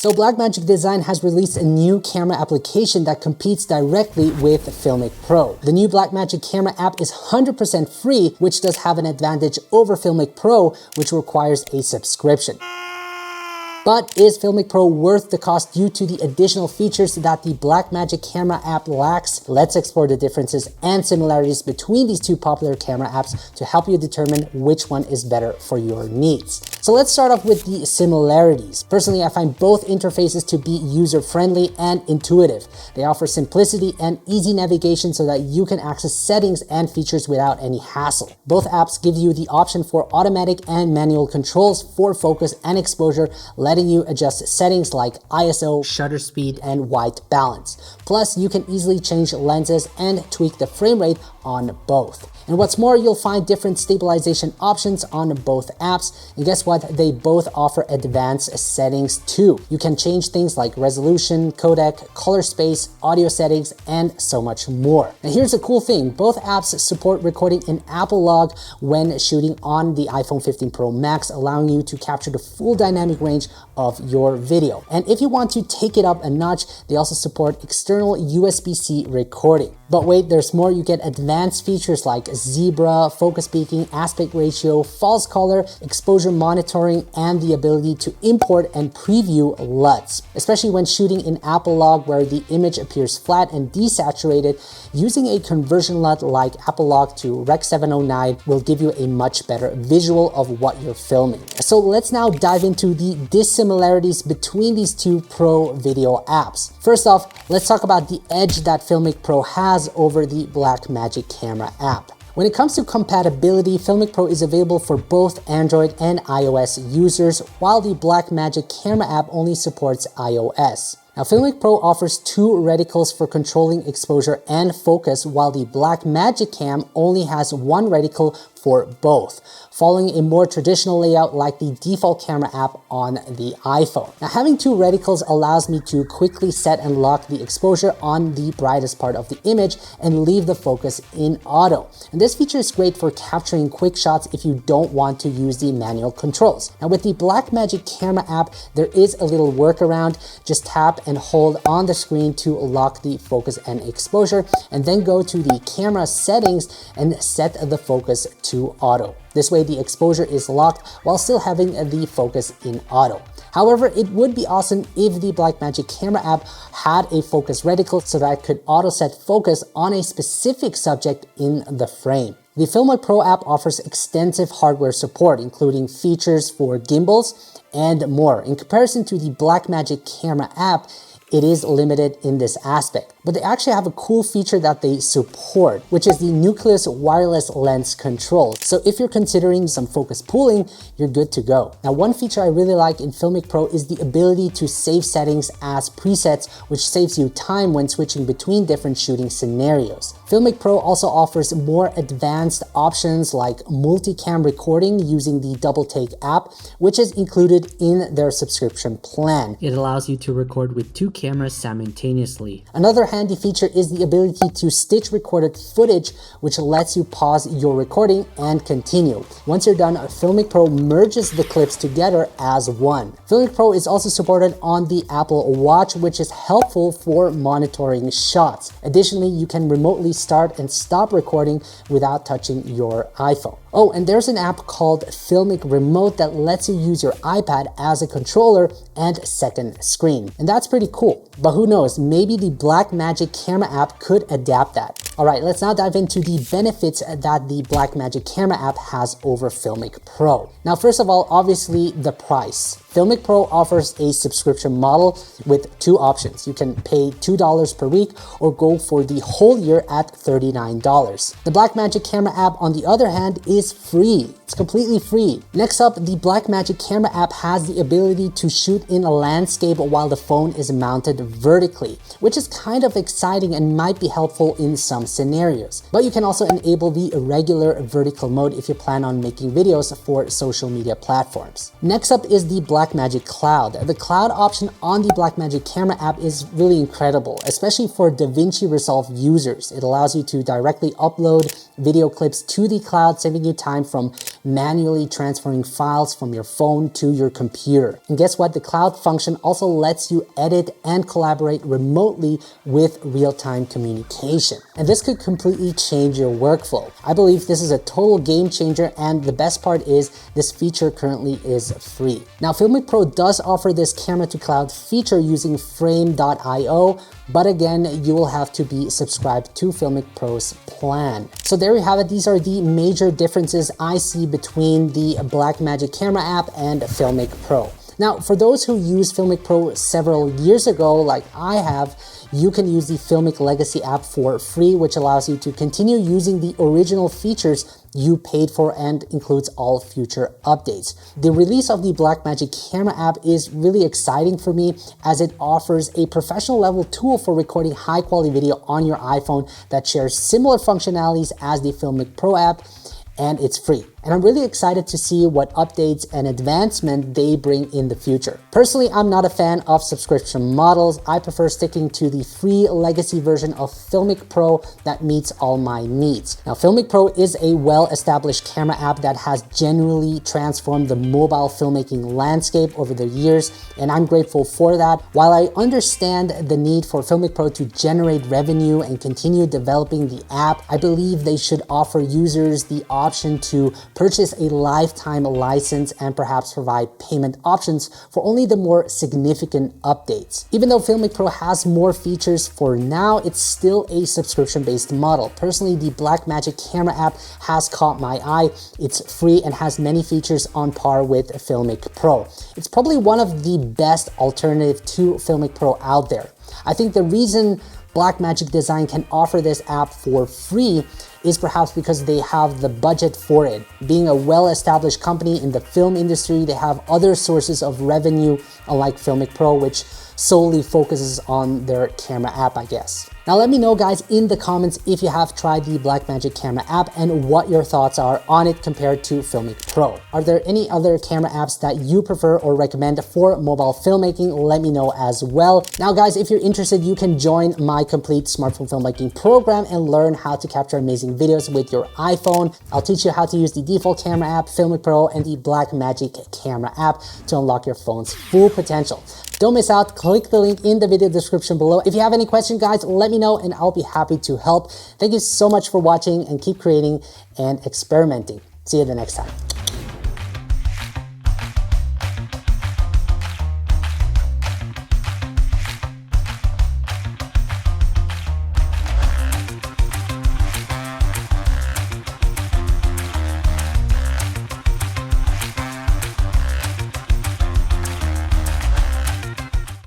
So Blackmagic Design has released a new camera application that competes directly with Filmic Pro. The new Blackmagic camera app is 100% free, which does have an advantage over Filmic Pro, which requires a subscription. But is Filmic Pro worth the cost due to the additional features that the Blackmagic camera app lacks? Let's explore the differences and similarities between these two popular camera apps to help you determine which one is better for your needs. So let's start off with the similarities. Personally, I find both interfaces to be user-friendly and intuitive. They offer simplicity and easy navigation so that you can access settings and features without any hassle. Both apps give you the option for automatic and manual controls for focus and exposure, letting you adjust settings like ISO, shutter speed, and white balance. Plus, you can easily change lenses and tweak the frame rate on both. And what's more, you'll find different stabilization options on both apps. And guess what? They both offer advanced settings too. You can change things like resolution, codec, color space, audio settings, and so much more. Now here's the cool thing. Both apps support recording in Apple Log when shooting on the iPhone 15 Pro Max, allowing you to capture the full dynamic range of your video. And if you want to take it up a notch, they also support external USB-C recording. But wait, there's more. You get advanced features like zebra, focus peaking, aspect ratio, false color, exposure monitoring, and the ability to import and preview LUTs. Especially when shooting in Apple Log where the image appears flat and desaturated, using a conversion LUT like Apple Log to Rec 709 will give you a much better visual of what you're filming. So let's now dive into the dissimilarities between these two pro video apps. First off, let's talk about the edge that Filmic Pro has over the Blackmagic camera app. When it comes to compatibility, Filmic Pro is available for both Android and iOS users, while the Blackmagic camera app only supports iOS. Now, Filmic Pro offers two reticles for controlling exposure and focus, while the Blackmagic Cam only has one reticle for both, following a more traditional layout like the default camera app on the iPhone. Now, having two reticles allows me to quickly set and lock the exposure on the brightest part of the image and leave the focus in auto. And this feature is great for capturing quick shots if you don't want to use the manual controls. Now, with the Blackmagic camera app, there is a little workaround. Just tap and hold on the screen to lock the focus and exposure, and then go to the camera settings and set the focus to auto. This way the exposure is locked while still having the focus in auto. However, it would be awesome if the Blackmagic camera app had a focus reticle so that it could auto set focus on a specific subject in the frame. The Filmic Pro app offers extensive hardware support, including features for gimbals and more. In comparison to the Blackmagic camera app, it is limited in this aspect. But they actually have a cool feature that they support, which is the Nucleus wireless lens control. So if you're considering some focus pooling, you're good to go. Now, one feature I really like in Filmic Pro is the ability to save settings as presets, which saves you time when switching between different shooting scenarios. Filmic Pro also offers more advanced options like multicam recording using the Double Take app, which is included in their subscription plan. It allows you to record with two cameras simultaneously. Another handy feature is the ability to stitch recorded footage, which lets you pause your recording and continue. Once you're done, Filmic Pro merges the clips together as one. Filmic Pro is also supported on the Apple Watch, which is helpful for monitoring shots. Additionally, you can remotely start and stop recording without touching your iPhone. Oh, and there's an app called Filmic Remote that lets you use your iPad as a controller and second screen. And that's pretty cool. But who knows, maybe the Blackmagic camera app could adapt that. All right, let's now dive into the benefits that the Blackmagic camera app has over Filmic Pro. Now, first of all, obviously the price. Filmic Pro offers a subscription model with two options. You can pay $2 per week or go for the whole year at $39. The Blackmagic camera app, on the other hand, is free. It's completely free. Next up, the Blackmagic camera app has the ability to shoot in a landscape while the phone is mounted vertically, which is kind of exciting and might be helpful in some scenarios. But you can also enable the irregular vertical mode if you plan on making videos for social media platforms. Next up is the Blackmagic Cloud. The cloud option on the Blackmagic Camera app is really incredible, especially for DaVinci Resolve users. It allows you to directly upload video clips to the cloud, saving you time from manually transferring files from your phone to your computer. And guess what? The cloud function also lets you edit and collaborate remotely with real-time communication. And this could completely change your workflow. I believe this is a total game changer, and the best part is this feature currently is free. Now, Filmic Pro does offer this camera to cloud feature using Frame.io, but again, you will have to be subscribed to Filmic Pro's plan. So there you have it. These are the major differences I see between the Blackmagic Camera app and Filmic Pro. Now, for those who used Filmic Pro several years ago, like I have, you can use the Filmic Legacy app for free, which allows you to continue using the original features you paid for and includes all future updates. The release of the Blackmagic Camera app is really exciting for me, as it offers a professional level tool for recording high quality video on your iPhone that shares similar functionalities as the Filmic Pro app, and it's free. And I'm really excited to see what updates and advancement they bring in the future. Personally, I'm not a fan of subscription models. I prefer sticking to the free legacy version of Filmic Pro that meets all my needs. Now, Filmic Pro is a well-established camera app that has genuinely transformed the mobile filmmaking landscape over the years, and I'm grateful for that. While I understand the need for Filmic Pro to generate revenue and continue developing the app, I believe they should offer users the option to purchase a lifetime license and perhaps provide payment options for only the more significant updates. Even though Filmic Pro has more features for now, it's still a subscription-based model. Personally, the Blackmagic Camera app has caught my eye. It's free and has many features on par with Filmic Pro. It's probably one of the best alternatives to Filmic Pro out there. I think the reason Blackmagic Design can offer this app for free is perhaps because they have the budget for it. Being a well-established company in the film industry, they have other sources of revenue, unlike Filmic Pro, which solely focuses on their camera app, I guess. Now let me know, guys, in the comments if you have tried the Blackmagic Camera app and what your thoughts are on it compared to Filmic Pro. Are there any other camera apps that you prefer or recommend for mobile filmmaking? Let me know as well. Now, guys, if you're interested, you can join my complete smartphone filmmaking program and learn how to capture amazing videos with your iPhone. I'll teach you how to use the default camera app, Filmic Pro, and the Blackmagic Camera app to unlock your phone's full potential. Don't miss out. Click the link in the video description below. If you have any questions, guys, let me know and I'll be happy to help. Thank you so much for watching, and keep creating and experimenting. See you the next time.